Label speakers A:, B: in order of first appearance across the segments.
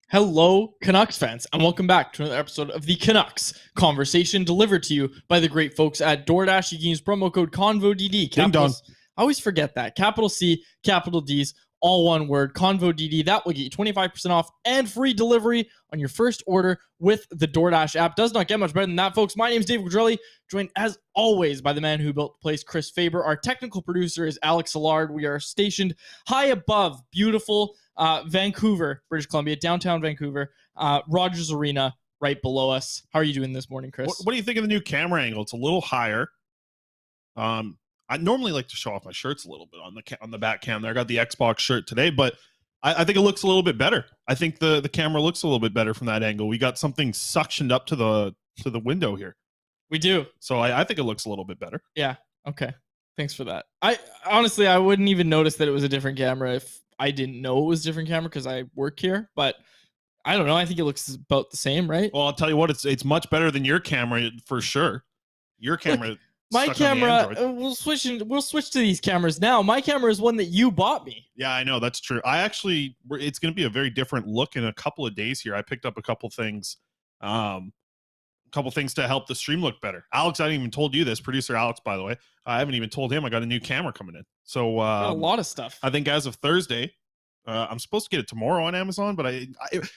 A: Hello, Canucks fans, and welcome back to another episode of the Canucks Conversation, delivered to you by the great folks at DoorDash. You can use promo code CONVODD.
B: Ding dong.
A: I always forget that. Capital C, capital D's, all one word, CONVODD. That will get you 25% off and free delivery on your first order with the DoorDash app. Does not get much better than that, folks. My name is Dave Quadrelli, joined as always by the man who built the place, Chris Faber. Our technical producer is Alex Allard. We are stationed high above beautiful Vancouver, British Columbia, downtown Vancouver, Rogers Arena right below us. How are you doing this morning, Chris?
B: What do you think of the new camera angle? It's a little higher. I normally like to show off my shirts a little bit on the back cam there. I got the Xbox shirt today, but I think it looks a little bit better. I think the camera looks a little bit better from that angle. We got something suctioned up to the window here.
A: We do.
B: So I think it looks a little bit better.
A: Yeah. Okay. Thanks for that. I honestly, I wouldn't even notice that it was a different camera if I didn't know it was a different camera because I work here, but I don't know. I think it looks about the same, right?
B: Well, I'll tell you what, it's much better than your camera for sure. Your camera,
A: my camera, we'll switch to these cameras now. My camera is one that you bought me.
B: Yeah, I know, that's true. It's going to be a very different look in a couple of days here. I picked up a couple things to help the stream look better. Alex, I haven't even told you this. Producer Alex, by the way, I haven't even told him I got a new camera coming in. So
A: a lot of stuff.
B: I think as of Thursday, I'm supposed to get it tomorrow on Amazon. But I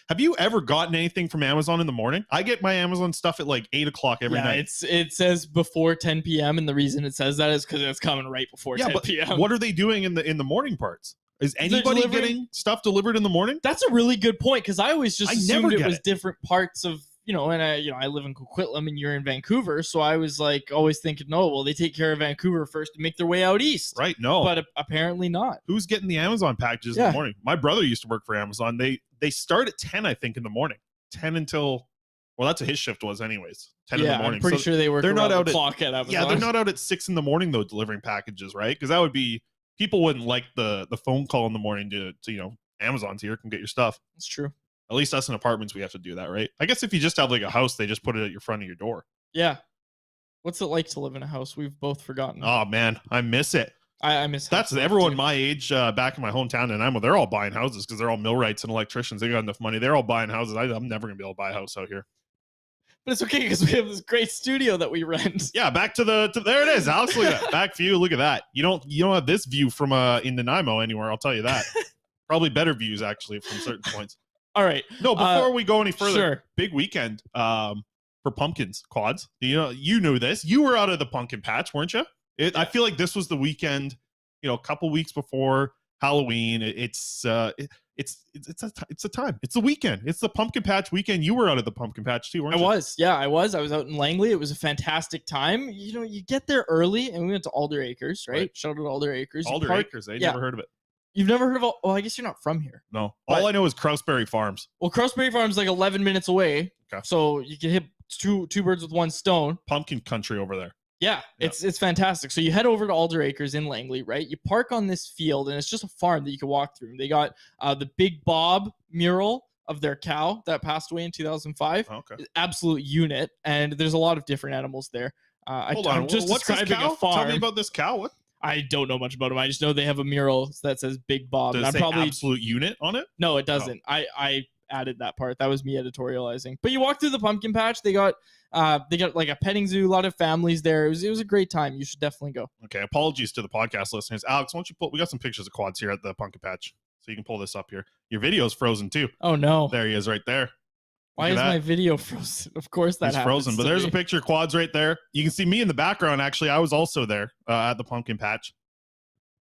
B: have you ever gotten anything from Amazon in the morning? I get my Amazon stuff at like 8 o'clock every night.
A: It says before 10 p.m. and the reason it says that is because it's coming right before 10 p.m.
B: What are they doing in the morning parts? Is anybody getting stuff delivered in the morning?
A: That's a really good point because I always just assumed it was different parts of. And I live in Coquitlam and you're in Vancouver, so I was like always thinking, no, well, they take care of Vancouver first and make their way out east.
B: Right? No,
A: but apparently not.
B: Who's getting the Amazon packages in the morning? My brother used to work for Amazon. They start at 10, I think, in the morning. 10 until that's what his shift was, anyways. 10 in the morning.
A: I'm pretty sure they work. They're not out the clock at Amazon.
B: Yeah, they're not out at 6 in the morning though, delivering packages, right? Because that would be people wouldn't like the phone call in the morning to Amazon's here, can get your stuff.
A: That's true.
B: At least us in apartments, we have to do that, right? I guess if you just have like a house, they just put it at your front of your door.
A: Yeah. What's it like to live in a house? We've both forgotten.
B: Oh, man. I miss it.
A: I miss it.
B: That's everyone my age back in my hometown, and they're all buying houses because they're all millwrights and electricians. They got enough money. They're all buying houses. I'm never going to be able to buy a house out here.
A: But it's okay because we have this great studio that we rent.
B: Yeah, back to there it is. Alex, look at that. Back view. Look at that. You don't have this view from in Nanaimo anywhere. I'll tell you that. Probably better views, actually, from certain points.
A: All right.
B: No, before we go any further,
A: sure.
B: Big weekend for pumpkins, quads. You knew this. You were out of the pumpkin patch, weren't you? I feel like this was the weekend, a couple weeks before Halloween. It's a time. It's the weekend. It's the pumpkin patch weekend. You were out of the pumpkin patch too, weren't you?
A: I was. Yeah, I was. I was out in Langley. It was a fantastic time. You get there early, and we went to Alder Acres, right? Shout out to Alder Acres.
B: Alder Acres. Never heard of it.
A: You've never heard of it? Well, I guess you're not from here.
B: No. All I know is Crowsberry Farms.
A: Well, Crowsberry Farms is like 11 minutes away. Okay. So you can hit two birds with one stone.
B: Pumpkin country over there.
A: Yeah, it's fantastic. So you head over to Alder Acres in Langley, right? You park on this field, and it's just a farm that you can walk through. They got the Big Bob mural of their cow that passed away in 2005.
B: Oh, okay.
A: Absolute unit, and there's a lot of different animals there.
B: Hold on.
A: Just
B: what's this cow?
A: A farm.
B: Tell me about this cow. What?
A: I don't know much about them. I just know they have a mural that says Big Bob.
B: Does it say absolute unit on it?
A: No, it doesn't. Oh. I added that part. That was me editorializing. But you walk through the pumpkin patch. They got like a petting zoo, a lot of families there. It was a great time. You should definitely go.
B: Okay. Apologies to the podcast listeners. Alex, why don't you we got some pictures of quads here at the pumpkin patch. So you can pull this up here. Your video's frozen too.
A: Oh no.
B: There he is right there.
A: Why is my video frozen? Of course that happens.
B: Frozen, but there's a picture of quads right there. You can see me in the background. Actually, I was also there at the pumpkin patch.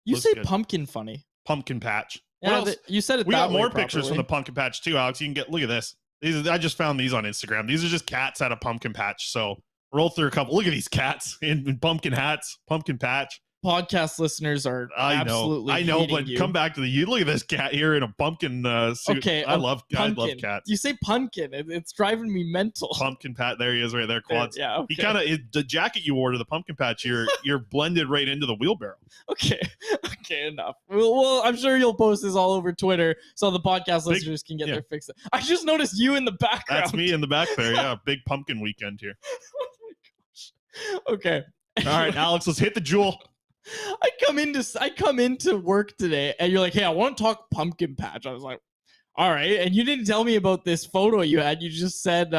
A: You say good. Pumpkin funny.
B: Pumpkin patch.
A: Yeah, you said it.
B: We got more pictures from the pumpkin patch too, Alex. You can look at this. I just found these on Instagram. These are just cats at a pumpkin patch. So roll through a couple. Look at these cats in pumpkin hats, pumpkin patch.
A: Podcast listeners are absolutely
B: I know, but
A: you.
B: Come back to you look at this cat here in a pumpkin suit.
A: Okay,
B: I love cats.
A: You say pumpkin, it's driving me mental.
B: Pumpkin patch, there he is, right there, quads.
A: Yeah, okay.
B: He kind of the jacket you wore to the pumpkin patch. You're blended right into the wheelbarrow.
A: Okay, enough. Well, I'm sure you'll post this all over Twitter so the podcast listeners can get their fix. I just noticed you in the background.
B: That's me in the back there. Yeah, big pumpkin weekend here.
A: Okay.
B: All right, Alex, let's hit the Juul.
A: I come into work today and you're like, hey, I want to talk pumpkin patch. I was like, all right. And you didn't tell me about this photo you had. You just said,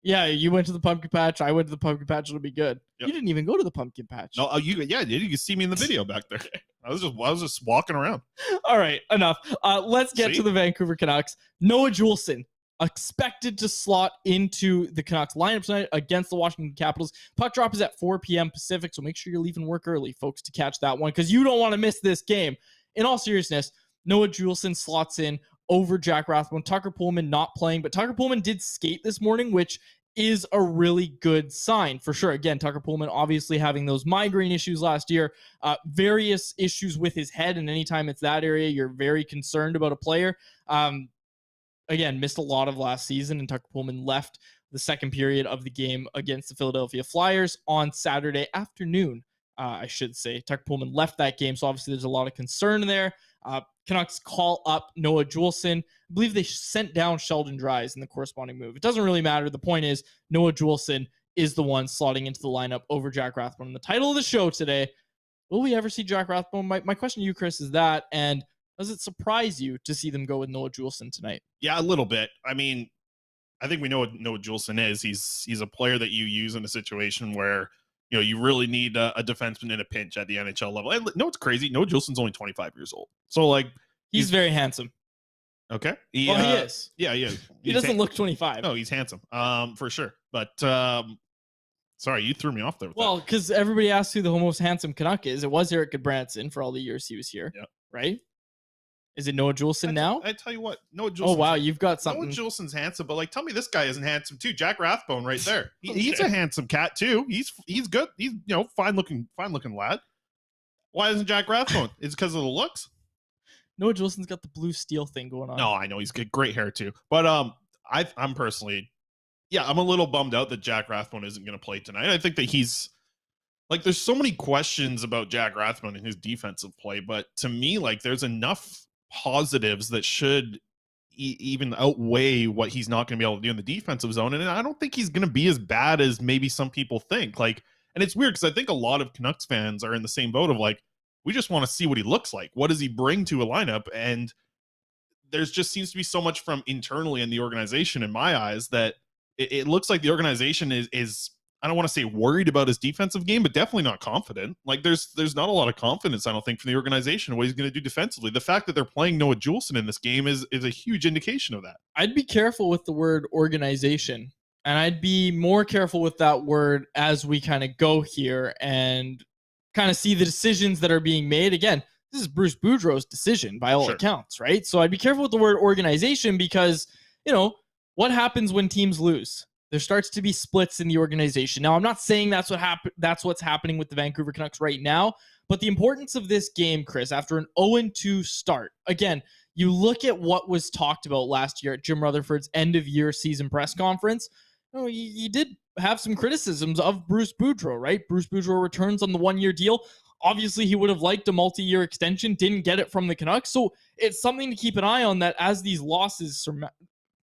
A: yeah, you went to the pumpkin patch. I went to the pumpkin patch. It'll be good. Yep. You didn't even go to the pumpkin patch.
B: No, you can see me in the video back there. I was just walking around.
A: All right, enough. Let's get to the Vancouver Canucks. Noah Juulsen expected to slot into the Canucks lineup tonight against the Washington Capitals. Puck drop is at 4 p.m. Pacific, so make sure you're leaving work early, folks, to catch that one because you don't want to miss this game. In all seriousness, Noah Juulsen slots in over Jack Rathbone. Tucker Pullman not playing, but Tucker Pullman did skate this morning, which is a really good sign for sure. Again, Tucker Pullman obviously having those migraine issues last year, various issues with his head, and anytime it's that area, you're very concerned about a player. Again, missed a lot of last season, and Tucker Pullman left the second period of the game against the Philadelphia Flyers on Saturday afternoon, I should say. Tucker Pullman left that game, so obviously there's a lot of concern there. Canucks call up Noah Juulsen. I believe they sent down Sheldon Dries in the corresponding move. It doesn't really matter. The point is, Noah Juulsen is the one slotting into the lineup over Jack Rathbone. And the title of the show today, will we ever see Jack Rathbone? My question to you, Chris, is that, and does it surprise you to see them go with Noah Juulsen tonight?
B: Yeah, a little bit. I mean, I think we know what Noah Juulsen is. He's a player that you use in a situation where, you know, you really need a defenseman in a pinch at the NHL level. And no, it's crazy. Noah Juulsen's only 25 years old. So, like,
A: he's very handsome.
B: Okay.
A: He is.
B: Yeah, he is.
A: He doesn't look 25.
B: No, he's handsome. For sure. But, sorry, you threw me off there.
A: Well, because everybody asks who the most handsome Canuck is. It was Eric Goodbranson for all the years he was here.
B: Yeah.
A: Right? Is it Noah Juulsen now?
B: I tell you what, Noah Juulsen.
A: Oh, wow, you've got something.
B: Noah Juulsen's handsome, but, like, tell me this guy isn't handsome too. Jack Rathbone right there. He's a handsome cat too. He's good. He's, you know, fine looking lad. Why isn't Jack Rathbone? Is it because of the looks?
A: Noah Juulsen's got the blue steel thing going on.
B: No, I know he's got great hair too. But I'm personally, I'm a little bummed out that Jack Rathbone isn't going to play tonight. I think that he's, like, there's so many questions about Jack Rathbone and his defensive play, but to me, like, there's enough positives that should even outweigh what he's not going to be able to do in the defensive zone. And I don't think he's going to be as bad as maybe some people think. Like, and it's weird because I think a lot of Canucks fans are in the same boat of, like, we just want to see what he looks like. What does he bring to a lineup? And there's just seems to be so much from internally in the organization, in my eyes, that it looks like the organization is I don't want to say worried about his defensive game, but definitely not confident. Like, there's not a lot of confidence, I don't think, from the organization in what he's going to do defensively. The fact that they're playing Noah Juulsen in this game is a huge indication of that.
A: I'd be careful with the word organization, and I'd be more careful with that word as we kind of go here and kind of see the decisions that are being made. Again, this is Bruce Boudreau's decision by all accounts, right? So I'd be careful with the word organization because, you know, what happens when teams lose? There starts to be splits in the organization. Now, I'm not saying that's what's happening with the Vancouver Canucks right now, but the importance of this game, Chris, after an 0-2 start, again, you look at what was talked about last year at Jim Rutherford's end-of-year season press conference. You know, he did have some criticisms of Bruce Boudreau, right? Bruce Boudreau returns on the one-year deal. Obviously, he would have liked a multi-year extension, didn't get it from the Canucks. So it's something to keep an eye on, that as these losses,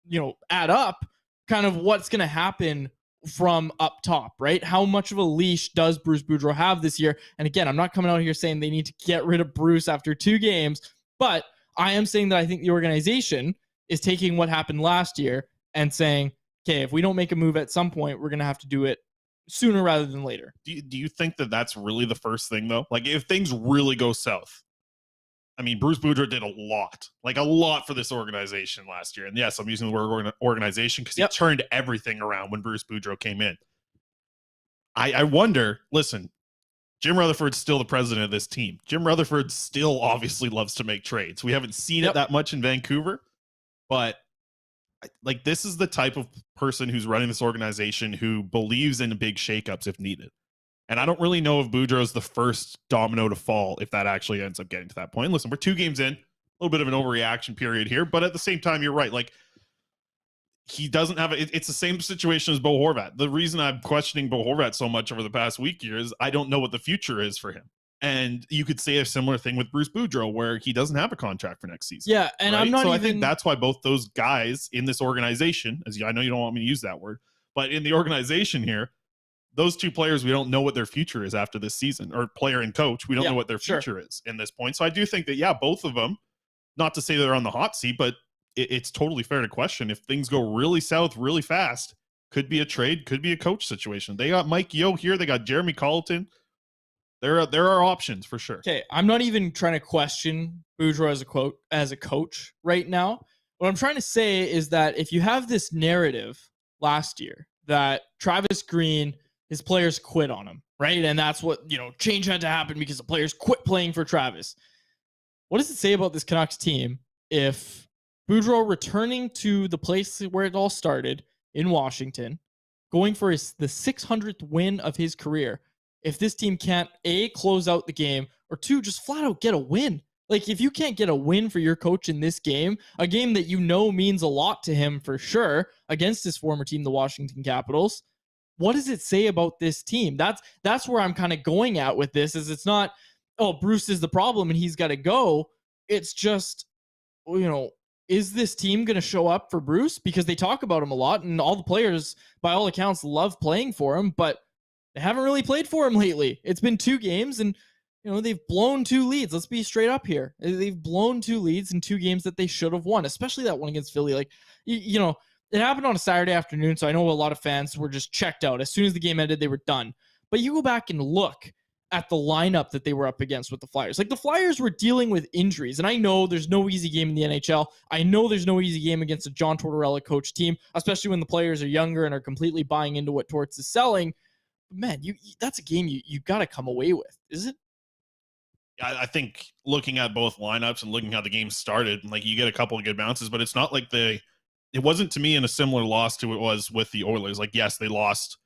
A: you know, add up, kind of what's going to happen from up top, right? How much of a leash does Bruce Boudreau have this year? And again, I'm not coming out here saying they need to get rid of Bruce after 2 games, but I am saying that I think the organization is taking what happened last year and saying, okay, if we don't make a move at some point, we're going to have to do it sooner rather than later.
B: Do you think that that's really the first thing, though? Like, if things really go south, I mean, Bruce Boudreau did a lot for this organization last year. And yes, I'm using the word organization because he turned everything around when Bruce Boudreau came in. I wonder, listen, Jim Rutherford's still the president of this team. Jim Rutherford still obviously loves to make trades. We haven't seen it that much in Vancouver, but like, this is the type of person who's running this organization who believes in big shakeups if needed. And I don't really know if Boudreau's the first domino to fall if that actually ends up getting to that point. Listen, we're 2 games in, a little bit of an overreaction period here, but at the same time, you're right. Like, he doesn't have it's the same situation as Bo Horvat. The reason I'm questioning Bo Horvat so much over the past week here is I don't know what the future is for him. And you could say a similar thing with Bruce Boudreau, where he doesn't have a contract for next season.
A: Yeah, and I'm not
B: I think that's why both those guys in this organization, I know you don't want me to use that word, but in the organization here, those two players, we don't know what their future is after this season, or player and coach. We don't know what their future is in this point. So I do think that, yeah, both of them, not to say they're on the hot seat, but it's totally fair to question if things go really south really fast. Could be a trade, could be a coach situation. They got Mike Yeo here. They got Jeremy Colleton. There are options for sure.
A: Okay, I'm not even trying to question Boudreau as a coach right now. What I'm trying to say is that if you have this narrative last year that Travis Green, his players quit on him, right? And that's what, change had to happen because the players quit playing for Travis. What does it say about this Canucks team if Boudreau returning to the place where it all started in Washington, going for the 600th win of his career, if this team can't, A, close out the game, or 2, just flat out get a win? Like, if you can't get a win for your coach in this game, a game that means a lot to him for sure, against his former team, the Washington Capitals, what does it say about this team? That's where I'm kind of going at with this, is it's not, oh, Bruce is the problem and he's got to go. It's just, is this team going to show up for Bruce? Because they talk about him a lot, and all the players, by all accounts, love playing for him, but they haven't really played for him lately. It's been 2 games, and they've blown 2 leads. Let's be straight up here. They've blown 2 leads in 2 games that they should have won, especially that one against Philly. Like, it happened on a Saturday afternoon, so I know a lot of fans were just checked out. As soon as the game ended, they were done. But you go back and look at the lineup that they were up against with the Flyers. Like, the Flyers were dealing with injuries, and I know there's no easy game in the NHL. I know there's no easy game against a John Tortorella coach team, especially when the players are younger and are completely buying into what Torts is selling. But man, that's a game you got to come away with, is it?
B: I think looking at both lineups and looking how the game started, like, you get a couple of good bounces, but it's not like it wasn't, to me, in a similar loss to it was with the Oilers. Like, yes, they lost,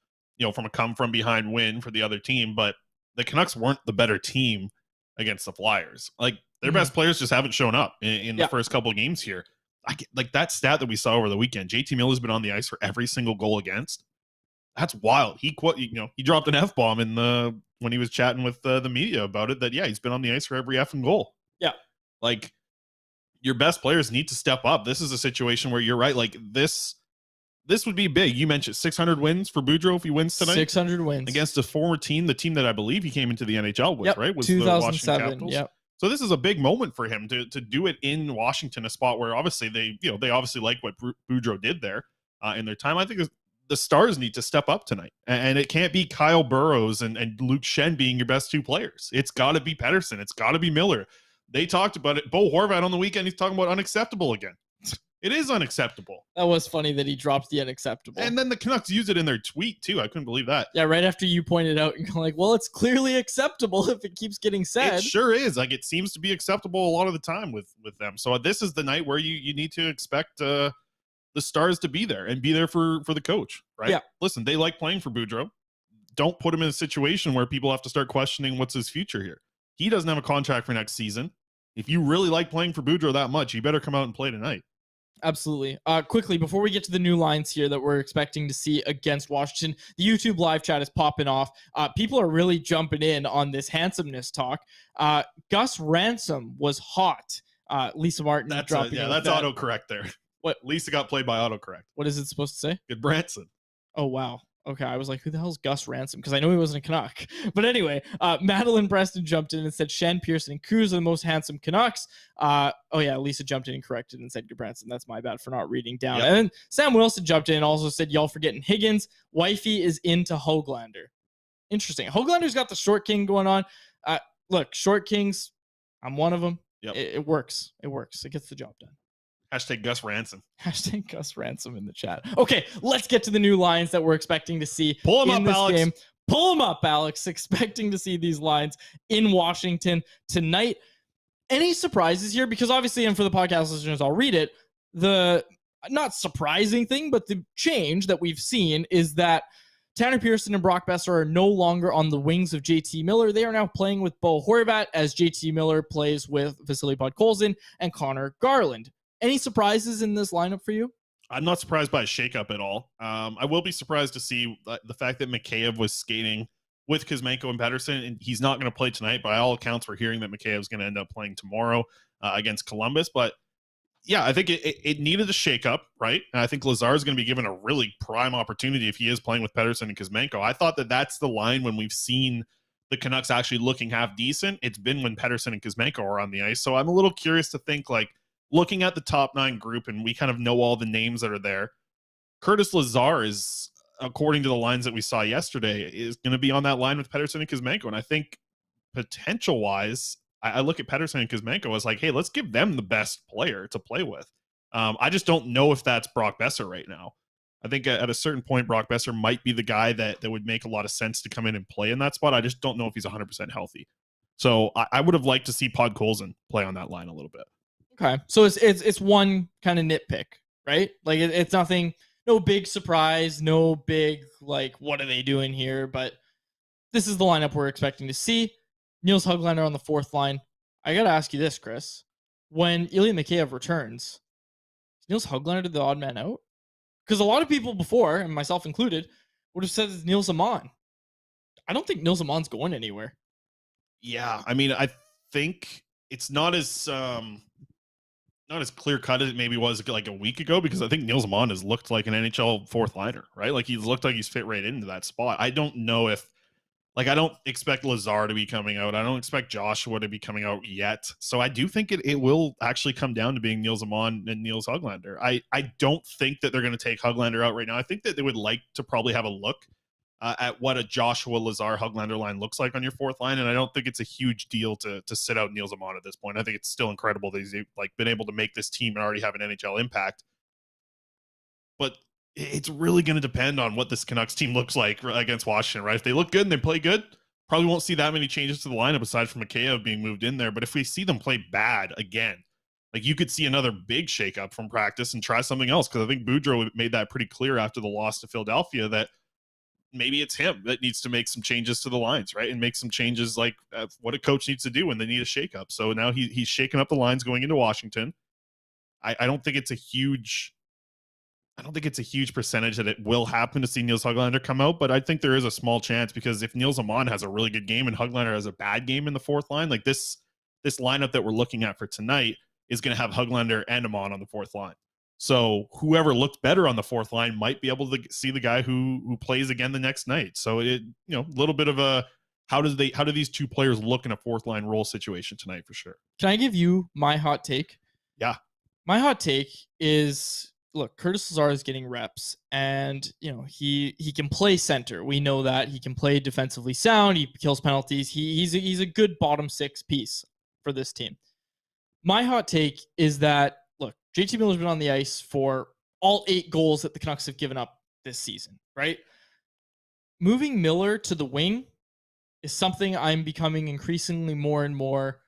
B: from a come from behind win for the other team, but the Canucks weren't the better team against the Flyers. Like, their best players just haven't shown up in the first couple of games here. Like that stat that we saw over the weekend, JT Miller's been on the ice for every single goal against. That's wild. He dropped an F-bomb when he was chatting with the media about it, that, yeah, he's been on the ice for every effing goal.
A: Yeah.
B: Like, your best players need to step up. This is a situation where you're right. Like, this would be big. You mentioned 600 wins for Boudreau if he wins tonight.
A: 600 wins.
B: Against a former team, the team that I believe he came into the NHL with, right? Was
A: 2007,
B: the Washington Capitals.
A: Yep.
B: So this is a big moment for him to do it in Washington, a spot where obviously they obviously like what Boudreau did there in their time. I think the Stars need to step up tonight. And it can't be Kyle Burrows and Luke Schenn being your best 2 players. It's got to be Pettersson. It's got to be Miller. They talked about it. Bo Horvat on the weekend, he's talking about unacceptable again. It is unacceptable.
A: That was funny that he dropped the unacceptable.
B: And then the Canucks used it in their tweet, too. I couldn't believe that.
A: Yeah, right after you pointed out, you're like, well, it's clearly acceptable if it keeps getting said.
B: It sure is. Like, it seems to be acceptable a lot of the time with them. So this is the night where you need to expect the Stars to be there and be there for the coach, right?
A: Yeah.
B: Listen, they like playing for Boudreau. Don't put him in a situation where people have to start questioning what's his future here. He doesn't have a contract for next season. If you really like playing for Boudreau that much, you better come out and play tonight.
A: Absolutely. Quickly, before we get to the new lines here that we're expecting to see against Washington, the YouTube live chat is popping off. People are really jumping in on this handsomeness talk. Gus Ransom was hot. Lisa Martin dropping in.
B: That's autocorrect there.
A: What?
B: Lisa got played by autocorrect.
A: What is it supposed to say?
B: Good Branson.
A: Oh, wow. Okay, I was like, who the hell's Gus Ransom? Because I know he wasn't a Canuck. But anyway, Madeline Preston jumped in and said Schenn, Pearson, and Cruz are the most handsome Canucks. Lisa jumped in and corrected and said Branson. That's my bad for not reading down. Yep. And then Sam Wilson jumped in and also said, y'all forgetting Higgins. Wifey is into Höglander. Interesting. Höglander's got the short king going on. Look, short kings, I'm one of them.
B: Yep.
A: It works. It works. It gets the job done.
B: Hashtag Gus Ransom.
A: Hashtag Gus Ransom in the chat. Okay, let's get to the new lines that we're expecting to see.
B: Pull them up, Alex.
A: Game. Pull them up, Alex. Expecting to see these lines in Washington tonight. Any surprises here? Because obviously, and for the podcast listeners, I'll read it. The not surprising thing, but the change that we've seen is that Tanner Pearson and Brock Besser are no longer on the wings of JT Miller. They are now playing with Bo Horvat as JT Miller plays with Vasily Podkolzin and Connor Garland. Any surprises in this lineup for you?
B: I'm not surprised by a shakeup at all. I will be surprised to see the fact that Mikheyev was skating with Kuzmenko and Pettersson, and he's not going to play tonight. By all accounts, we're hearing that Mikheyev's going to end up playing tomorrow against Columbus. But Yeah, I think it needed a shakeup, right? And I think Lazar is going to be given a really prime opportunity if he is playing with Pettersson and Kuzmenko. I thought that that's the line when we've seen the Canucks actually looking half decent. It's been when Pettersson and Kuzmenko are on the ice. So I'm a little curious to think, like, looking at the top 9 group, and we kind of know all the names that are there. Curtis Lazar is, according to the lines that we saw yesterday, is going to be on that line with Pettersson and Kuzmenko. And I think potential-wise, I look at Pettersson and Kuzmenko as like, hey, let's give them the best player to play with. I just don't know if that's Brock Besser right now. I think at a certain point, Brock Besser might be the guy that would make a lot of sense to come in and play in that spot. I just don't know if he's 100% healthy. So I would have liked to see Podkolzin play on that line a little bit.
A: Okay, so it's one kind of nitpick, right? Like it's nothing, no big surprise, no big like what are they doing here? But this is the lineup we're expecting to see. Nils Höglander on the 4th line. I got to ask you this, Chris. When Ilya Mikheyev returns, is Nils Höglander the odd man out? Because a lot of people before, and myself included, would have said it's Nils Aman. I don't think Nils Aman's going anywhere.
B: Yeah, I mean, I think it's not as clear cut as it maybe was like a week ago, because I think Nils Aman has looked like an NHL 4th liner, right? Like he's looked like he's fit right into that spot. I don't know if, like, I don't expect Lazar to be coming out. I don't expect Joshua to be coming out yet. So I do think it will actually come down to being Nils Aman and Nils Höglander. I don't think that they're going to take Höglander out right now. I think that they would like to probably have a look at what a Joshua, Lazar, Höglander line looks like on your 4th line. And I don't think it's a huge deal to sit out Nils Aman at this point. I think it's still incredible that he's like been able to make this team and already have an NHL impact. But it's really going to depend on what this Canucks team looks like against Washington, right? If they look good and they play good, probably won't see that many changes to the lineup aside from Mikheyev being moved in there. But if we see them play bad again, like you could see another big shakeup from practice and try something else. Because I think Boudreau made that pretty clear after the loss to Philadelphia that maybe it's him that needs to make some changes to the lines, right? And make some changes like what a coach needs to do when they need a shakeup. So now he's shaking up the lines going into Washington. I don't think it's a huge percentage that it will happen to see Nils Höglander come out, but I think there is a small chance, because if Nils Aman has a really good game and Höglander has a bad game in the 4th line, like this lineup that we're looking at for tonight is going to have Höglander and Aman on the 4th line. So whoever looked better on the 4th line might be able to see the guy who plays again the next night. So it, a little bit of a, how do these two players look in a 4th line role situation tonight for sure.
A: Can I give you my hot take?
B: Yeah.
A: My hot take is, look, Curtis Lazar is getting reps, and he can play center. We know that he can play defensively sound. He kills penalties. He's a good bottom 6 piece for this team. My hot take is that, look, JT Miller's been on the ice for all 8 goals that the Canucks have given up this season, right? Moving Miller to the wing is something I'm becoming increasingly more and more.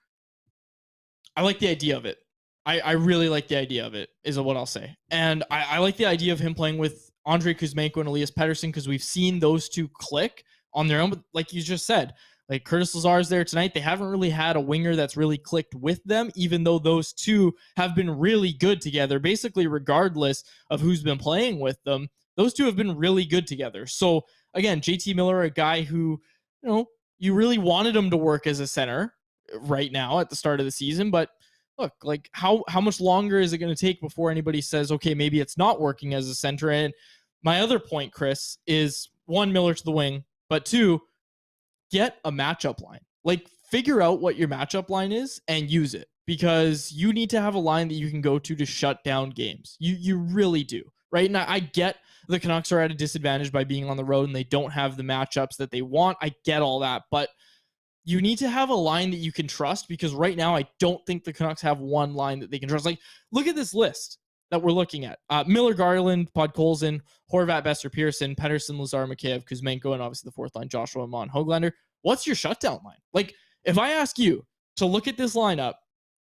A: I like the idea of it. I really like the idea of it, is what I'll say. And I like the idea of him playing with Andrei Kuzmenko and Elias Pettersson, because we've seen those two click on their own. But like you just said, like Curtis Lazar is there tonight. They haven't really had a winger that's really clicked with them, even though those two have been really good together, basically regardless of who's been playing with them. Those two have been really good together. So again, JT Miller, a guy who, you really wanted him to work as a center right now at the start of the season, but look, like how much longer is it going to take before anybody says, okay, maybe it's not working as a center? And my other point, Chris, is 1, Miller to the wing, but 2, get a matchup line. Like figure out what your matchup line is and use it, because you need to have a line that you can go to shut down games. You really do, right? And I get the Canucks are at a disadvantage by being on the road and they don't have the matchups that they want. I get all that, but you need to have a line that you can trust, because right now I don't think the Canucks have one line that they can trust. Like, look at this list that we're looking at. Miller, Garland, Podkolzin, Horvat, Besser, Pearson, Pettersson, Lazar, Mikheyev, Kuzmenko, and obviously the 4th line, Joshua, Aman, Höglander. What's your shutdown line? Like, if I ask you to look at this lineup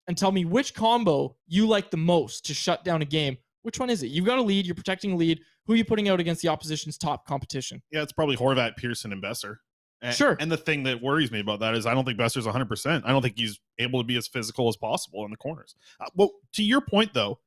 A: and tell me which combo you like the most to shut down a game, which one is it? You've got a lead. You're protecting a lead. Who are you putting out against the opposition's top competition?
B: Yeah, it's probably Horvat, Pearson, and Besser.
A: Sure.
B: And the thing that worries me about that is I don't think Besser's 100%. I don't think he's able to be as physical as possible in the corners. Well, to your point, though,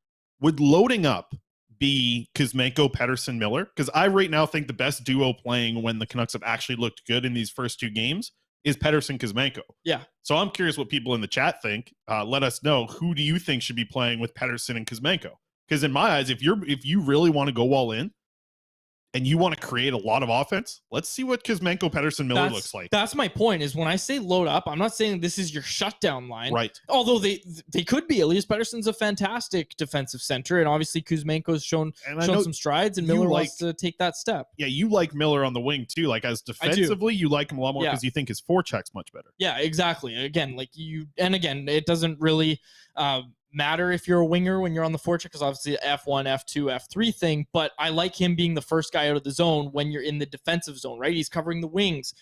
B: would loading up be Kuzmenko, Pettersson, Miller? Because I right now think the best duo playing when the Canucks have actually looked good in these first 2 games is Pettersson Kuzmenko.
A: Yeah.
B: So I'm curious what people in the chat think. Let us know, who do you think should be playing with Pettersson and Kuzmenko? Because in my eyes, if you really want to go all in and you want to create a lot of offense, let's see what Kuzmenko, Pettersson, Miller looks like.
A: That's my point, is when I say load up, I'm not saying this is your shutdown line.
B: Right.
A: Although they could be. Elias Pettersson's a fantastic defensive center, and obviously Kuzmenko's shown some strides, and Miller wants to take that step.
B: Yeah, you like Miller on the wing too. Like, as defensively, you like him a lot more because you think his forecheck's much better.
A: Yeah, exactly. Again, it doesn't really matter if you're a winger when you're on the forecheck, because obviously F1, F2, F3 thing, but I like him being the first guy out of the zone when you're in the defensive zone, right? He's covering the wings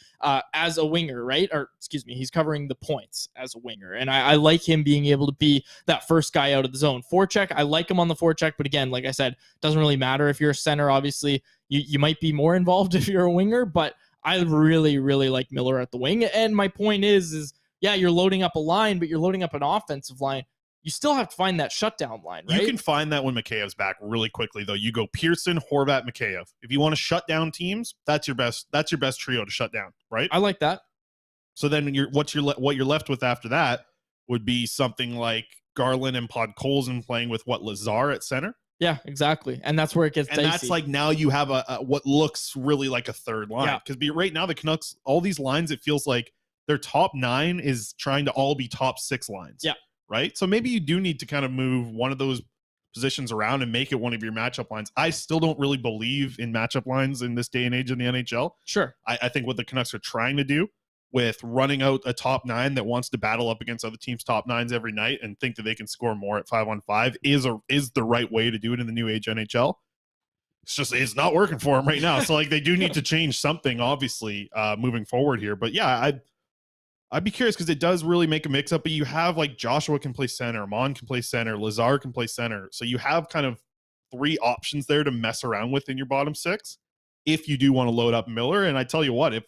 A: as a winger, right? Or excuse me, he's covering the points as a winger, and I like him being able to be that first guy out of the zone. Forecheck, I like him on the forecheck, but again, like I said, doesn't really matter if you're a center. Obviously, you might be more involved if you're a winger, but I really, really like Miller at the wing. And my point is yeah, you're loading up a line, but you're loading up an offensive line. You still have to find that shutdown line, right?
B: You can find that when Mikheyev's back really quickly, though. You go Pearson, Horvat, Mikheyev. If you want to shut down teams, that's your best trio to shut down, right?
A: I like that.
B: So then what you're left with after that would be something like Garland and Podkolzin playing with Lazar at center.
A: Yeah, exactly. And that's where it gets dicey.
B: That's like, now you have a what looks really like a third line. Because right now the Canucks, all these lines, it feels like their top 9 is trying to all be top 6 lines.
A: Yeah.
B: Right? So maybe you do need to kind of move one of those positions around and make it one of your matchup lines. I still don't really believe in matchup lines in this day and age in the NHL.
A: Sure.
B: I think what the Canucks are trying to do with running out a top 9 that wants to battle up against other teams' top 9s every night and think that they can score more at 5-on-5 is the right way to do it in the new age NHL. It's not working for them right now. So like, they do need to change something, obviously, moving forward here. But yeah, I'd be curious, because it does really make a mix up, but you have like Joshua can play center, Amon can play center, Lazar can play center. So you have kind of 3 options there to mess around with in your bottom 6 if you do want to load up Miller. And I tell you what, if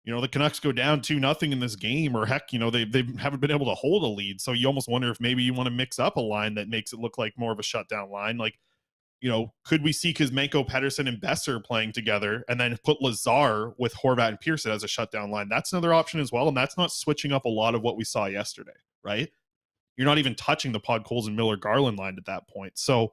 B: the Canucks go down 2-0 in this game, or heck, they haven't been able to hold a lead. So you almost wonder if maybe you want to mix up a line that makes it look like more of a shutdown line. Like, could we see Kuzmenko, Pettersson, and Besser playing together and then put Lazar with Horvat and Pearson as a shutdown line? That's another option as well. And that's not switching up a lot of what we saw yesterday, right? You're not even touching the Podkolzin, Miller, Garland line at that point. So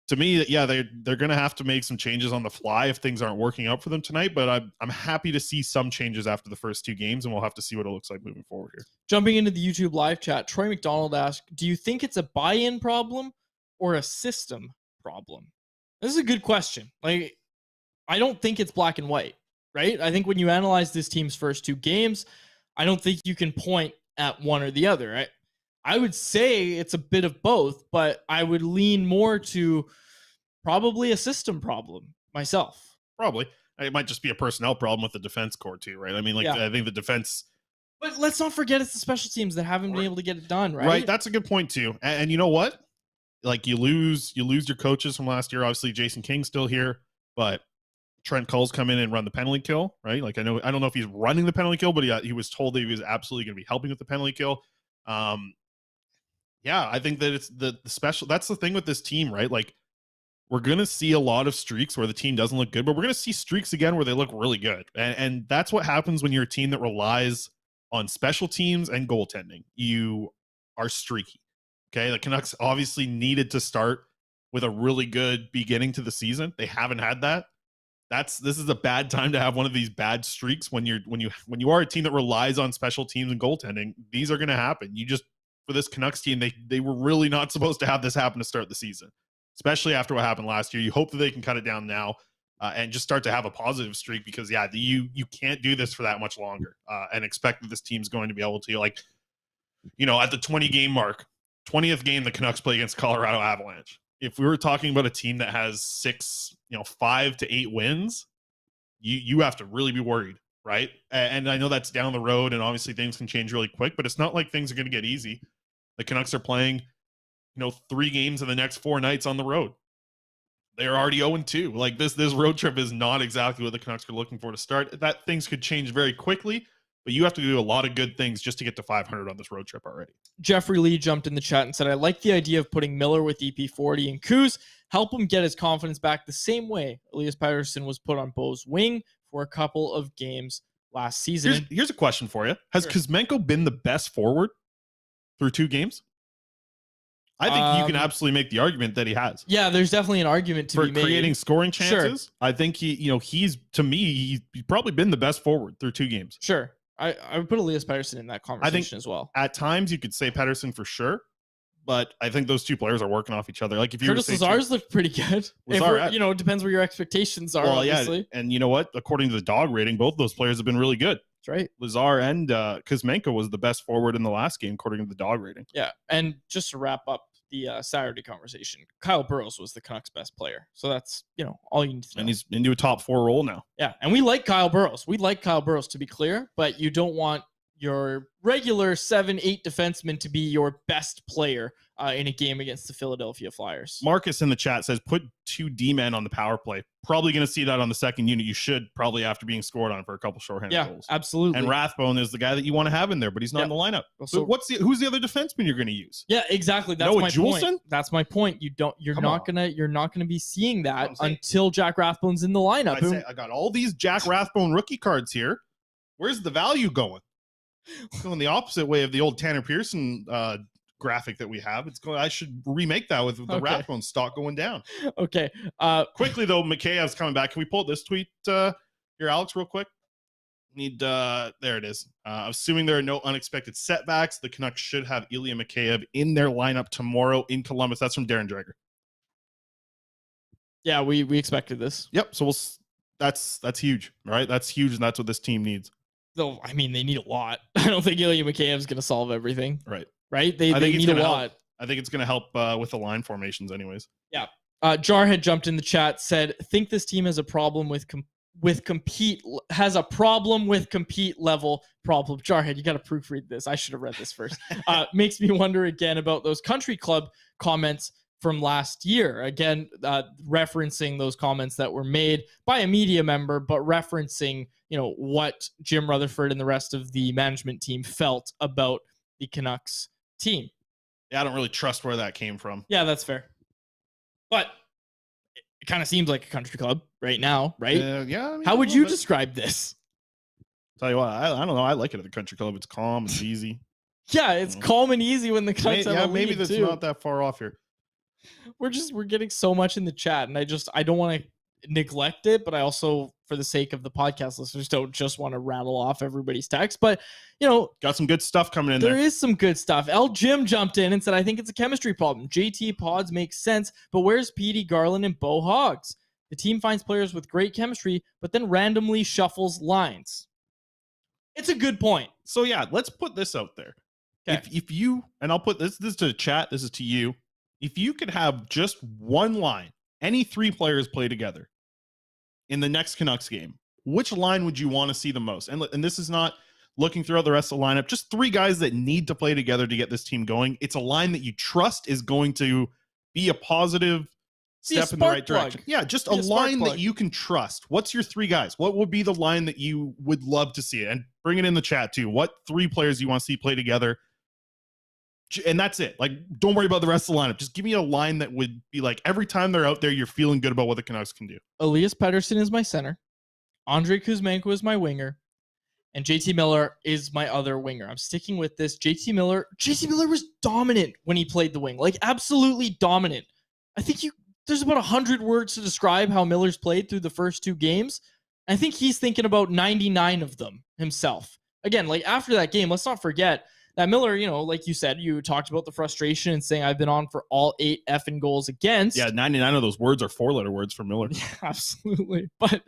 B: to me, yeah, they're going to have to make some changes on the fly if things aren't working out for them tonight. But I'm happy to see some changes after the first 2 games, and we'll have to see what it looks like moving forward here.
A: Jumping into the YouTube live chat, Troy McDonald asked, do you think it's a buy-in problem or a system problem? This is a good question. Like, I don't think it's black and white, right? I think when you analyze this team's first 2 games, I don't think you can point at one or the other, right? I would say it's a bit of both, but I would lean more to probably a system problem myself.
B: Probably. It might just be a personnel problem with the defense core too, right? I mean, I think the defense...
A: But let's not forget it's the special teams that haven't been able to get it done, right?
B: Right, that's a good point too. And you know what? Like, you lose your coaches from last year. Obviously, Jason King's still here, but Trent Cull's come in and run the penalty kill, right? Like, I don't know if he's running the penalty kill, but he was told that he was absolutely going to be helping with the penalty kill. Yeah, I think that it's the special. That's the thing with this team, right? Like, we're going to see a lot of streaks where the team doesn't look good, but we're going to see streaks again where they look really good. And that's what happens when you're a team that relies on special teams and goaltending. You are streaky. Okay, the Canucks obviously needed to start with a really good beginning to the season. They haven't had that. This is a bad time to have one of these bad streaks when you are a team that relies on special teams and goaltending. These are going to happen. For this Canucks team, they were really not supposed to have this happen to start the season, especially after what happened last year. You hope that they can cut it down now and just start to have a positive streak, because you can't do this for that much longer and expect that this team's going to be able to, like, at the 20 game mark, 20th game, the Canucks play against Colorado Avalanche. If we were talking about a team that has 5 to 8 wins, you have to really be worried, right? And I know that's down the road, and obviously things can change really quick, but it's not like things are going to get easy. The Canucks are playing, 3 games in the next 4 nights on the road. They're already 0-2. Like, this road trip is not exactly what the Canucks are looking for to start. That things could change very quickly, but you have to do a lot of good things just to get to 500 on this road trip already.
A: Jeffrey Lee jumped in the chat and said, I like the idea of putting Miller with EP40 and Kuz, help him get his confidence back the same way Elias Pettersson was put on Bo's wing for a couple of games last season.
B: Here's a question for you. Has Kuzmenko been the best forward through 2 games? I think you can absolutely make the argument that he has.
A: Yeah, there's definitely an argument to be made.
B: For creating scoring chances.
A: Sure.
B: I think he's probably been the best forward through 2 games.
A: Sure. I would put Elias Pettersson in that conversation as well.
B: At times you could say Pettersson for sure, but I think those 2 players are working off each other. Like if you
A: Curtis Lazar's looked pretty good. It depends where your expectations are, obviously.
B: Yeah, and you know what? According to the dog rating, both those players have been really good.
A: That's right.
B: Lazar and Kuzmenko was the best forward in the last game, according to the dog rating.
A: Yeah, and just to wrap up the Saturday conversation, Kyle Burroughs was the Canucks' best player. So that's, all you need to know.
B: And he's into a top 4 role now.
A: Yeah, and we like Kyle Burroughs. We like Kyle Burroughs, to be clear, but you don't want your regular 7-8 defenseman to be your best player in a game against the Philadelphia Flyers.
B: Marcus in the chat says, put 2 D-men on the power play. Probably going to see that on the second unit. You should probably after being scored on for a couple shorthanded goals.
A: Yeah, absolutely.
B: And Rathbone is the guy that you want to have in there, but he's not in the lineup. So who's the other defenseman you're going to use?
A: Yeah, exactly. That's
B: Noah
A: my
B: Juulsen?
A: point. That's my point. You're not gonna be seeing that until Jack Rathbone's in the lineup.
B: I got all these Jack Rathbone rookie cards here. Where's the value going? Going the opposite way of the old Tanner Pearson graphic that we have. I should remake that with the Rathbone stock going down.
A: Okay.
B: Quickly though, Mikheyev's coming back. Can we pull this tweet here, Alex, real quick? There it is. Assuming there are no unexpected setbacks, the Canucks should have Ilya Mikheyev in their lineup tomorrow in Columbus. That's from Darren Dreger.
A: Yeah, we expected this.
B: Yep. So that's huge, right? That's huge, and that's what this team needs.
A: Though, I mean, they need a lot. I don't think Ilya Mikheyev's going to solve everything.
B: Right.
A: They need a lot.
B: I think it's going to help with the line formations anyways.
A: Yeah. Jarhead jumped in the chat, said, think this team has a problem with compete level problem. Jarhead, you got to proofread this. I should have read this first. Makes me wonder again about those country club comments from last year. Again, referencing those comments that were made by a media member, but referencing, what Jim Rutherford and the rest of the management team felt about the Canucks team.
B: Yeah, I don't really trust where that came from.
A: Yeah, that's fair. But it kind of seems like a country club right now, right?
B: Yeah. I mean,
A: how would you describe this?
B: Tell you what, I don't know. I like it at the country club. It's calm. It's easy.
A: Yeah, it's calm and easy when the Canucks have a lead,
B: maybe that's
A: too.
B: not that far off here.
A: We're getting so much in the chat, and I don't want to neglect it, but I also, for the sake of the podcast listeners, don't just want to rattle off everybody's text. But
B: got some good stuff coming in there.
A: There is some good stuff. L Jim jumped in and said, I think it's a chemistry problem. JT Pods makes sense, but where's Petey Garland and Bo Hoggs? The team finds players with great chemistry, but then randomly shuffles lines. It's a good point.
B: So yeah, let's put this out there. Okay. If you, and I'll put this is to chat, this is to you. If you could have just one line, any 3 players play together in the next Canucks game, which line would you want to see the most? And this is not looking throughout the rest of the lineup, just 3 guys that need to play together to get this team going. It's a line that you trust is going to be a positive step in the right direction. Yeah, just a line that you can trust. What's your 3 guys? What would be the line that you would love to see? And bring it in the chat too. What 3 players you want to see play together? And that's it. Like, don't worry about the rest of the lineup. Just give me a line that would be like, every time they're out there, you're feeling good about what the Canucks can do.
A: Elias Pettersson is my center. Andrei Kuzmenko is my winger. And JT Miller is my other winger. I'm sticking with this. JT Miller was dominant when he played the wing. Like, absolutely dominant. I think there's about 100 words to describe how Miller's played through the first 2 games. I think he's thinking about 99 of them himself. Again, like, after that game, let's not forget that Miller, like you said, you talked about the frustration and saying I've been on for all 8 effing goals against.
B: Yeah, 99 of those words are 4-letter words for Miller.
A: Yeah, absolutely. But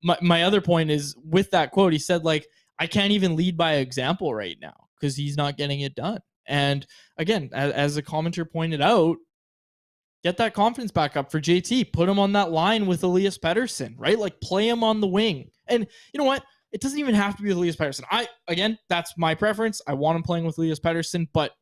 A: my other point is, with that quote, he said, like, I can't even lead by example right now because he's not getting it done. And again, as a commenter pointed out, get that confidence back up for JT. Put him on that line with Elias Pettersson, right? Like, play him on the wing. And you know what? It doesn't even have to be with Elias Pettersson. Again, that's my preference. I want him playing with Elias Pettersson, but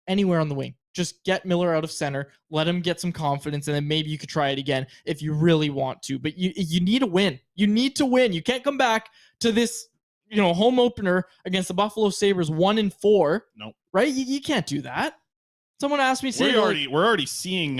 A: anywhere on the wing. Just get Miller out of center, let him get some confidence, and then maybe you could try it again if you really want to. But you need a win. You need to win. You can't come back to this, home opener against the Buffalo Sabres 1-4.
B: No.
A: Right? You can't do that. Someone asked me today.
B: We're already seeing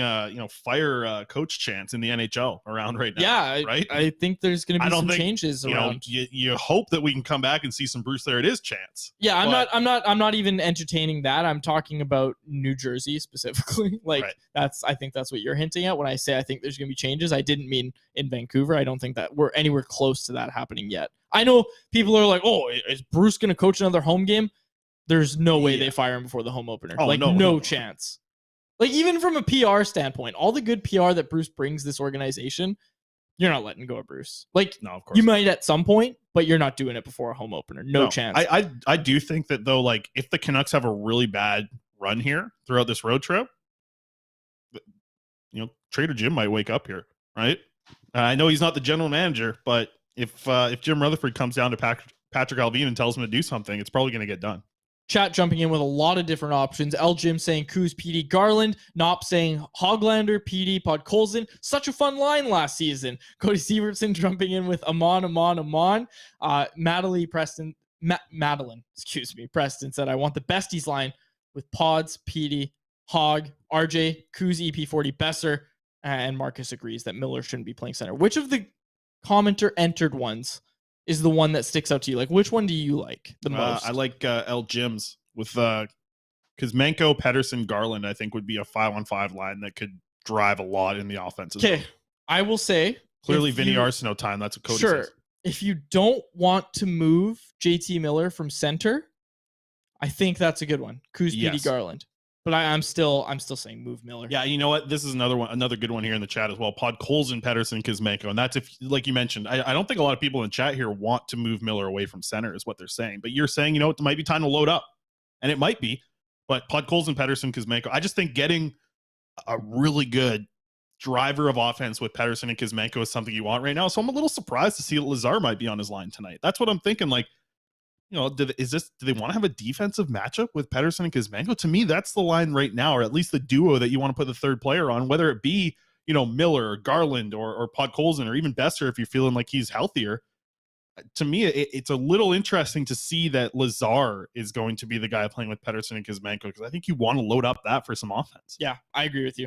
B: fire coach chants in the NHL around right now.
A: Yeah,
B: right.
A: I think there's going to be some changes around.
B: You hope that we can come back and see some Bruce. There it is chants.
A: Yeah, I'm not even entertaining that. I'm talking about New Jersey specifically. I think that's what you're hinting at when I say I think there's going to be changes. I didn't mean in Vancouver. I don't think that we're anywhere close to that happening yet. I know people are like, "Oh, is Bruce going to coach another home game?" There's no way they fire him before the home opener. No chance. Like, even from a PR standpoint, all the good PR that Bruce brings this organization, you're not letting go of Bruce. No, of course you might at some point, but you're not doing it before a home opener. No chance.
B: I do think that, though, if the Canucks have a really bad run here throughout this road trip, Trader Jim might wake up here, right? I know he's not the general manager, but if Jim Rutherford comes down to Patrick Allvin and tells him to do something, it's probably going to get done.
A: Chat jumping in with a lot of different options. L. Jim saying Kuz, PD, Garland. Nop saying Hoglander, PD, Podkolzin. Such a fun line last season. Cody Sievertson jumping in with Amon. Madeline Preston said, I want the besties line with Pods, PD, Hog, RJ, Kuz, EP40, Besser, and Marcus agrees that Miller shouldn't be playing center. Which of the commenter entered ones is the one that sticks out to you? Which one do you like the most?
B: I like L. Jim's with Kuzmenko, Pettersson, Garland. I think would be a 5-on-5 line that could drive a lot in the offense.
A: Okay, I will say
B: clearly Vinny Arsenault time. That's what Cody says.
A: If you don't want to move JT Miller from center, I think that's a good one. Kuz, PD, Garland. But I'm still saying move Miller.
B: Yeah, you know what? This is another good one here in the chat as well. Podkolzin, Pettersson, Kuzmenko. And that's if, like you mentioned, I don't think a lot of people in chat here want to move Miller away from center is what they're saying. But you're saying, it might be time to load up. And it might be. But Podkolzin, Pettersson, Kuzmenko. I just think getting a really good driver of offense with Pettersson and Kuzmenko is something you want right now. So I'm a little surprised to see that Lazar might be on his line tonight. That's what I'm thinking. Do they want to have a defensive matchup with Pettersson and Kuzmenko? To me, that's the line right now, or at least the duo that you want to put the third player on, whether it be, Miller or Garland or Podkolzin or even Besser if you're feeling like he's healthier. To me, it's a little interesting to see that Lazar is going to be the guy playing with Pettersson and Kuzmenko because I think you want to load up that for some offense.
A: Yeah, I agree with you.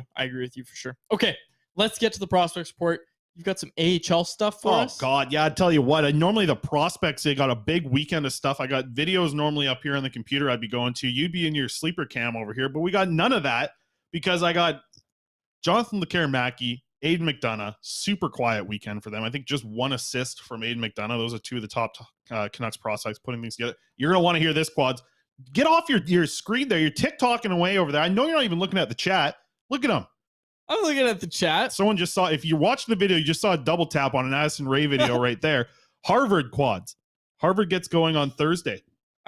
A: For sure. Okay, let's get to the prospects report. You've got some AHL stuff for us?
B: Oh, God. Yeah, I tell you what. Normally, the prospects, they got a big weekend of stuff. I got videos normally up here on the computer I'd be going to. You'd be in your sleeper cam over here, but we got none of that because I got Jonathan LeCaire-Mackey, Aiden McDonough. Super quiet weekend for them. I think just one assist from Aiden McDonough. Those are two of the top Canucks prospects putting things together. You're going to want to hear this, Quads. Get off your screen there. You're TikToking away over there. I know you're not even looking at the chat. Look at them.
A: I'm looking at the chat.
B: Someone just saw, if you watched the video, you just saw a double tap on an Addison Ray video right there. Harvard Quads. Harvard gets going on Thursday.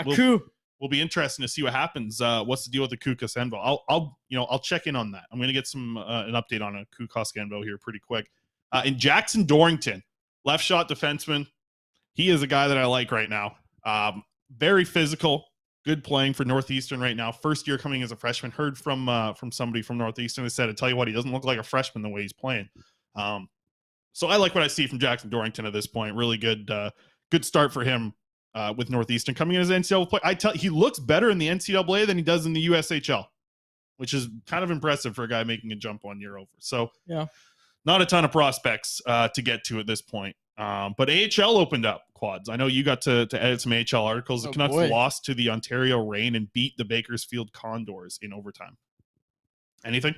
B: Will be interesting to see what happens. What's the deal with the Kukosenvo? I'll check in on that. I'm going to get some an update on a Kukosenvo here pretty quick. And Jackson Dorrington, left shot defenseman. He is a guy that I like right now. Very physical. Good playing for Northeastern right now. First year coming as a freshman. Heard from somebody from Northeastern who said, I tell you what, he doesn't look like a freshman the way he's playing. So I like what I see from Jackson Dorrington at this point. Really good start for him with Northeastern coming in as NCAA play. He looks better in the NCAA than he does in the USHL, which is kind of impressive for a guy making a jump 1 year over. So yeah, not a ton of prospects to get to at this point. But AHL opened up, Quads. I know you got to edit some AHL articles. The Canucks lost to the Ontario Reign and beat the Bakersfield Condors in overtime. Anything?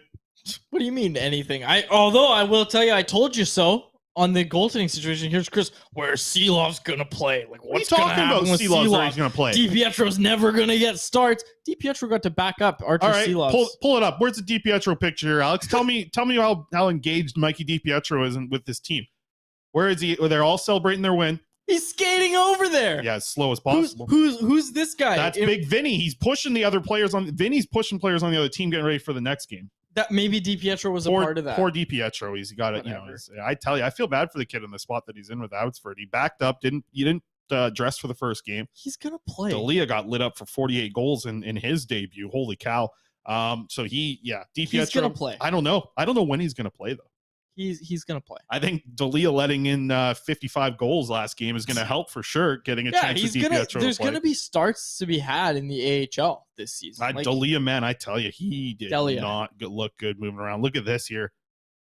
A: What do you mean anything? Although I will tell you, I told you so on the goaltending situation. Here's Chris. Where's Seelov's going to play? What's going to happen with Seelov?
B: Where he's going to play?
A: DiPietro's never going to get starts. DiPietro got to back up Archer Seelov.
B: Pull it up. Where's the DiPietro picture here, Alex? Tell me how engaged Mikey DiPietro is with this team. Where is he? They're all celebrating their win.
A: He's skating over there.
B: Yeah, as slow as possible.
A: Who's this guy?
B: That's Big Vinny. He's pushing the other players on. Vinny's pushing players on the other team, getting ready for the next game.
A: That maybe DiPietro was a part of that.
B: Poor DiPietro. He's got it. I tell you, I feel bad for the kid in the spot that he's in with Abbotsford. He backed up. He didn't dress for the first game.
A: He's gonna play.
B: D'Elia got lit up for 48 goals in his debut. Holy cow. DiPietro.
A: He's gonna play.
B: I don't know when he's gonna play though.
A: he's gonna play.
B: I think Dalia letting in 55 goals last game is going to help for sure. Getting a chance to DiPietro.
A: There's gonna be starts to be had in the AHL this season.
B: Dalia, man, I tell you, he did not look good moving around. Look at this here.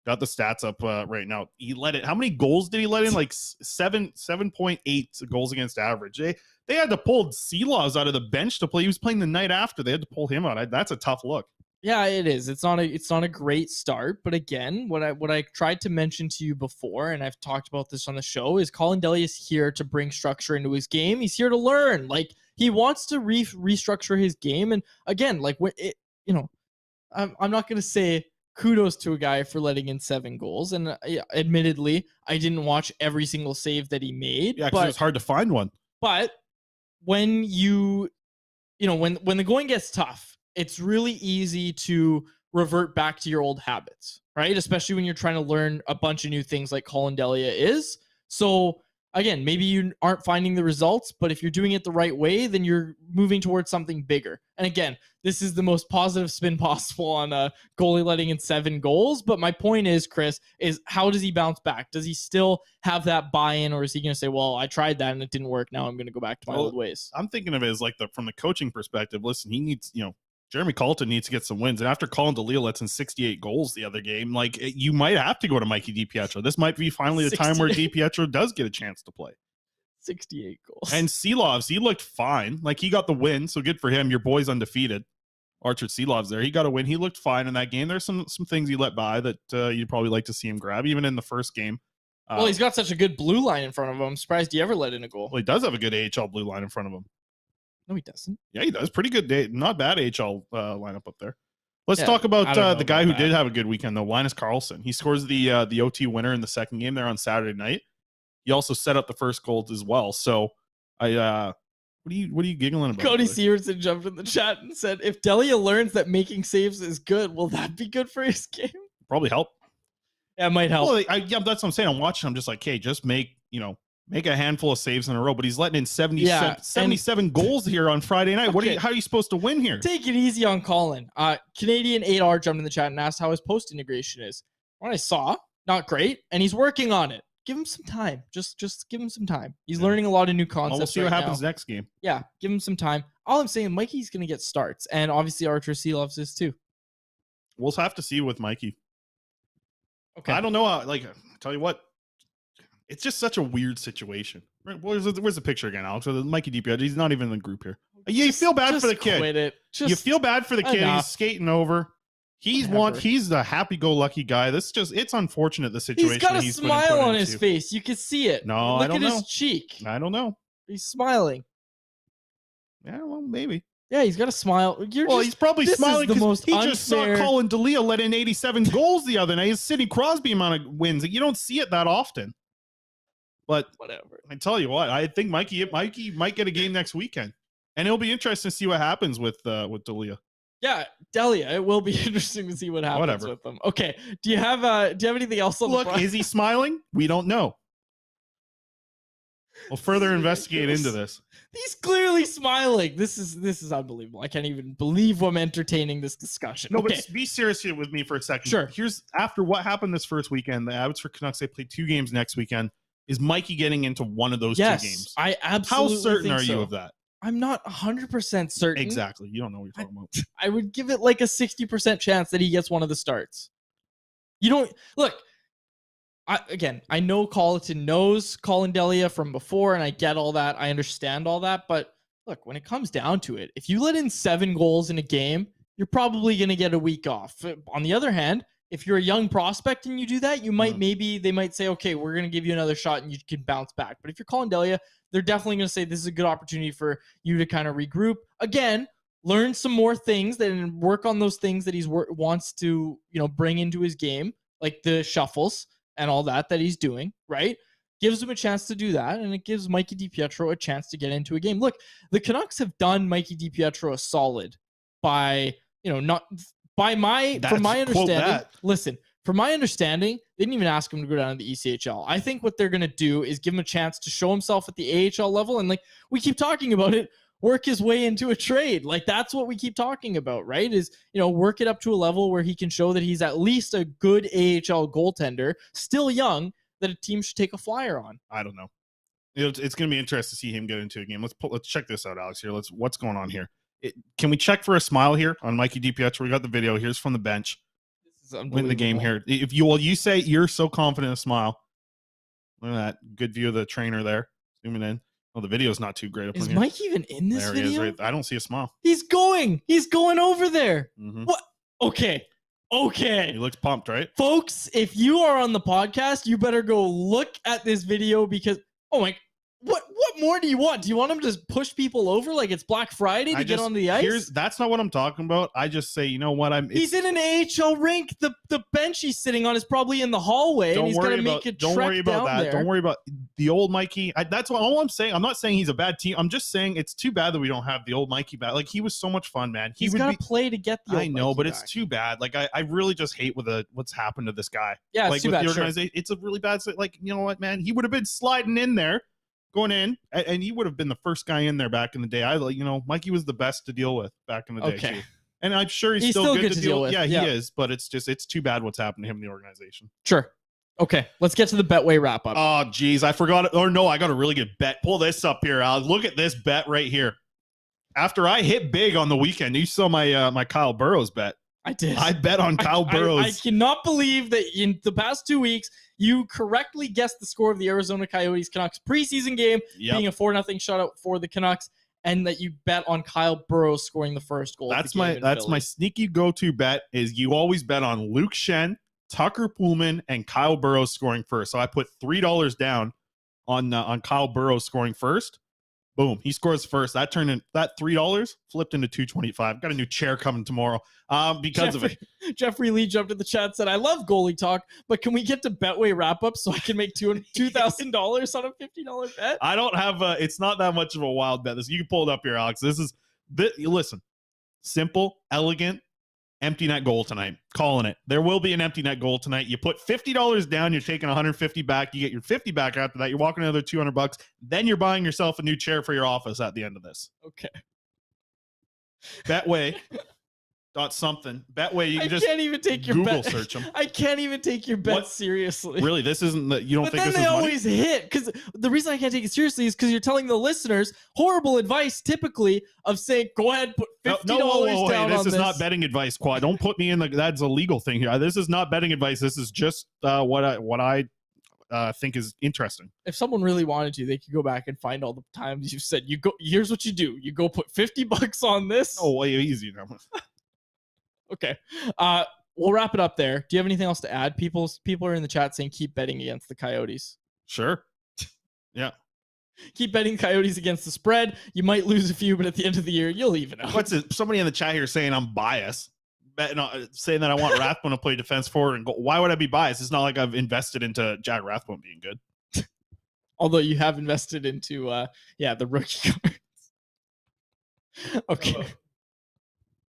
B: Got the stats up right now. He let it. How many goals did he let in? Like 7.8 goals against average. They had to pull Seelaws out of the bench to play. He was playing the night after. They had to pull him out. That's a tough look.
A: Yeah, it is. It's not a great start, but again, what I tried to mention to you before, and I've talked about this on the show, is Colin Delia is here to bring structure into his game. He's here to learn. Like, he wants to restructure his game, and again, like, I'm not gonna say kudos to a guy for letting in 7 goals, and admittedly, I didn't watch every single save that he made.
B: Yeah, because it was hard to find one.
A: But when when the going gets tough, it's really easy to revert back to your old habits, right? Especially when you're trying to learn a bunch of new things like Colin Delia is. So again, maybe you aren't finding the results, but if you're doing it the right way, then you're moving towards something bigger. And again, this is the most positive spin possible on a goalie letting in 7 goals. But my point is, Chris, is how does he bounce back? Does he still have that buy-in, or is he going to say, well, I tried that and it didn't work. Now I'm going to go back to my old ways?
B: I'm thinking of it as like from the coaching perspective. Listen, he needs, Jeremy Colleton needs to get some wins. And after Colin Delia lets in 68 goals the other game, you might have to go to Mikey DiPietro. This might be finally the time where DiPietro does get a chance to play.
A: 68 goals.
B: And Seelovs, he looked fine. Like, he got the win, so good for him. Your boy's undefeated. Archer Seelovs there. He got a win. He looked fine in that game. There's some things he let by that you'd probably like to see him grab, even in the first game.
A: Well, he's got such a good blue line in front of him. I'm surprised he ever let in a goal.
B: Well, he does have a good AHL blue line in front of him.
A: No, he doesn't.
B: Yeah, he does. Pretty good day. Not bad AHL lineup up there. Let's talk about the guy who did have a good weekend, though, Linus Karlsson. He scores the OT winner in the second game there on Saturday night. He also set up the first goal as well. So, what are you giggling about?
A: Cody Severson jumped in the chat and said, if Delia learns that making saves is good, will that be good for his game?
B: Probably help.
A: Yeah, it might help.
B: Well, that's what I'm saying. I'm watching. I'm just like, hey, just make a handful of saves in a row. But he's letting in 77 goals here on Friday night.
A: Okay.
B: How are you supposed to win here?
A: Take it easy on Colin. Canadian 8R jumped in the chat and asked how his post integration is. What I saw, not great, and he's working on it. Give him some time. Just give him some time. He's learning a lot of new concepts.
B: We'll see what happens next game.
A: Yeah, give him some time. All I'm saying, Mikey's going to get starts, and obviously Archer Seelovs is too.
B: We'll have to see with Mikey.
A: Okay.
B: I don't know. I'll tell you what. It's just such a weird situation. Right? Where's the picture again, Alex? Mikey DiPietro. He's not even in the group here. You feel bad for the kid.
A: Quit it.
B: You feel bad for the kid.
A: Enough.
B: He's skating over. He's the happy-go-lucky guy. It's unfortunate the situation.
A: He's got a smile on his face. You can see it.
B: No,
A: Look
B: I don't
A: at
B: know.
A: his cheek.
B: I don't know.
A: He's smiling.
B: Yeah, well, maybe.
A: Yeah, he's got a smile.
B: He's probably smiling because he just saw
A: unfair...
B: Colin Delia let in 87 goals the other night. His Sidney Crosby amount of wins. You don't see it that often. But
A: whatever.
B: I tell you what, I think Mikey might get a game next weekend, and it'll be interesting to see what happens with Delia.
A: Yeah, Delia. It will be interesting to see what happens with them. Okay. Do you have anything else on
B: the is he smiling? We don't know. We'll further investigate into this.
A: He's clearly smiling. This is unbelievable. I can't even believe I'm entertaining this discussion.
B: No, but be serious here with me for a second.
A: Sure.
B: Here's after what happened this first weekend, the Abbotsford Canucks, they play 2 games next weekend. Is Mikey getting into one of those 2 games?
A: I absolutely
B: How certain
A: think
B: are
A: so.
B: you of that?
A: I'm not 100% certain.
B: Exactly. You don't know what you're talking about.
A: I would give it like a 60% chance that he gets one of the starts. You don't look. I know Colleton knows Colin Delia from before, and I get all that. I understand all that. But look, when it comes down to it, if you let in 7 goals in a game, you're probably going to get a week off. On the other hand, if you're a young prospect and you do that, you might they might say, okay, we're going to give you another shot and you can bounce back. But if you're Colin Delia, they're definitely going to say this is a good opportunity for you to kind of regroup. Again, learn some more things and work on those things that he wants to, bring into his game, like the shuffles and all that he's doing, right? Gives him a chance to do that, and it gives Mikey DiPietro a chance to get into a game. Look, the Canucks have done Mikey DiPietro a solid by, from my understanding. Listen, from my understanding, they didn't even ask him to go down to the ECHL. I think what they're going to do is give him a chance to show himself at the AHL level. And like we keep talking about it, work his way into a trade. Like, that's what we keep talking about, right? Is, work it up to a level where he can show that he's at least a good AHL goaltender, still young, that a team should take a flyer on.
B: I don't know. It's going to be interesting to see him get into a game. Let's check this out, Alex. Here, what's going on here? Can we check for a smile here on Mikey DiPietro? We got the video. Here's from the bench.
A: This is
B: win the game here. If you say you're so confident, a smile. Look at that good view of the trainer there. Zooming in. Oh, the video's not too great.
A: Is Mike even in this video? He is,
B: right? I don't see a smile.
A: He's going over there.
B: Mm-hmm.
A: What? Okay.
B: He looks pumped, right?
A: Folks, if you are on the podcast, you better go look at this video because, oh my, what more do you want? Do you want him to just push people over like it's Black Friday to get on the ice?
B: That's not what I'm talking about. I just say, you know what?
A: He's in an AHL rink. The bench he's sitting on is probably in the hallway, and he's going to make a trek down there. Don't worry about that. Don't worry about the old Mikey. That's all I'm saying. I'm not saying he's a bad team. I'm just saying it's too bad that we don't have the old Mikey back. Like, he was so much fun, man. He's got to play to get the old
B: I know,
A: Mikey
B: but
A: back.
B: It's too bad. Like, I really just hate what's happened to this guy.
A: Yeah,
B: like,
A: it's too
B: with
A: bad.
B: The organization, It's a really bad. Like, you know what, man? He would have been sliding in there. Going in, and he would have been the first guy in there back in the day. Mikey was the best to deal with back in the day.
A: Okay.
B: Too. And I'm sure he's still good to deal with. Yeah,
A: yeah,
B: he is, but it's too bad what's happened to him in the organization.
A: Sure. Okay, let's get to the Betway wrap up.
B: Oh, geez, I forgot it. Or no, I got a really good bet. Pull this up here, Alex. Look at this bet right here. After I hit big on the weekend, you saw my my Kyle Burrows bet.
A: I did.
B: I bet on Kyle Burrows.
A: I cannot believe that in the past 2 weeks, you correctly guessed the score of the Arizona Coyotes Canucks preseason game, being a 4-0 shutout for the Canucks, and that you bet on Kyle Burrows scoring the first goal.
B: That's my sneaky go-to bet. Is you always bet on Luke Schenn, Tucker Poolman, and Kyle Burrows scoring first. So I put $3 down on Kyle Burrows scoring first. Boom, he scores first. That turned in that $3 flipped into $2.25. Got a new chair coming tomorrow because of it.
A: Jeffrey Lee jumped in the chat and said, "I love goalie talk, but can we get to Betway wrap up so I can make $2,000 on a $50 bet?"
B: I don't have it's not that much of a wild bet. You can pull it up here, Alex. Listen, simple, elegant, empty net goal tonight. Calling it. There will be an empty net goal tonight. You put $50 down, you're taking $150 back. You get your $50 back after that. You're walking another $200. Then you're buying yourself a new chair for your office at the end of this.
A: Okay.
B: Betway. Something. Betway, you can just
A: can't even take your
B: Google
A: bet.
B: search them.
A: I can't even take your bet seriously.
B: Really? This isn't you don't
A: but
B: think
A: then
B: this
A: they
B: is
A: always hit, because the reason I can't take it seriously is because you're telling the listeners horrible advice typically of saying, go ahead, put $50 down
B: this
A: on
B: is not betting advice, Quad. Don't put me in that's a legal thing here. This is not betting advice. This is just what I think is interesting.
A: If someone really wanted to, they could go back and find all the times you've said, here's what you do. You go put $50 on this.
B: Oh, way easy now.
A: Okay. We'll wrap it up there. Do you have anything else to add? People are in the chat saying keep betting against the Coyotes.
B: Sure. Yeah.
A: Keep betting Coyotes against the spread. You might lose a few, but at the end of the year, you'll even out.
B: What's it? Somebody in the chat here saying I'm biased. Saying that I want Rathbone to play defense forward and go. Why would I be biased? It's not like I've invested into Jack Rathbone being good.
A: Although you have invested into the rookie cards. Okay.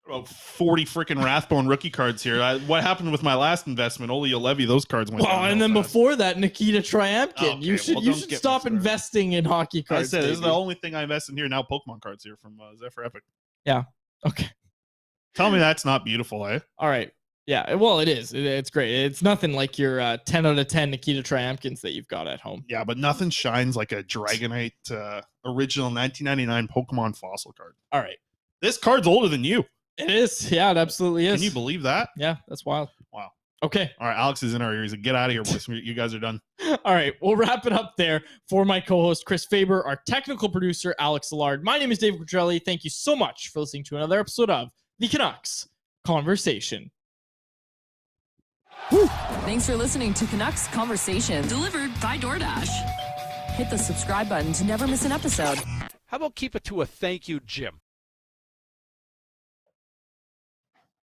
B: About 40 freaking Rathbone rookie cards here. What happened with my last investment? Oli Levy, those cards went down.
A: And then before that, Nikita Triumpkin.
B: Okay,
A: you should stop investing in hockey cards.
B: I said this is the only thing I invest in here now. Pokemon cards here from Zephyr Epic.
A: Yeah. Okay.
B: Tell me that's not beautiful, eh?
A: All right. Yeah. Well, it is. It's great. It's nothing like your 10 out of 10 Nikita Triumpkins that you've got at home.
B: Yeah, but nothing shines like a Dragonite original 1999 Pokemon fossil card.
A: All right.
B: This card's older than you.
A: It is. Yeah, it absolutely is.
B: Can you believe that?
A: Yeah, that's wild.
B: Wow.
A: Okay.
B: All right, Alex is in our ears. Get out of here, boys. You guys are done.
A: All right, we'll wrap it up there for my co-host, Chris Faber, our technical producer, Alex Allard. My name is David Quadrelli. Thank you so much for listening to another episode of the Canucks Conversation.
C: Woo. Thanks for listening to Canucks Conversation, delivered by DoorDash. Hit the subscribe button to never miss an episode.
D: How about keep it to a thank you, Jim?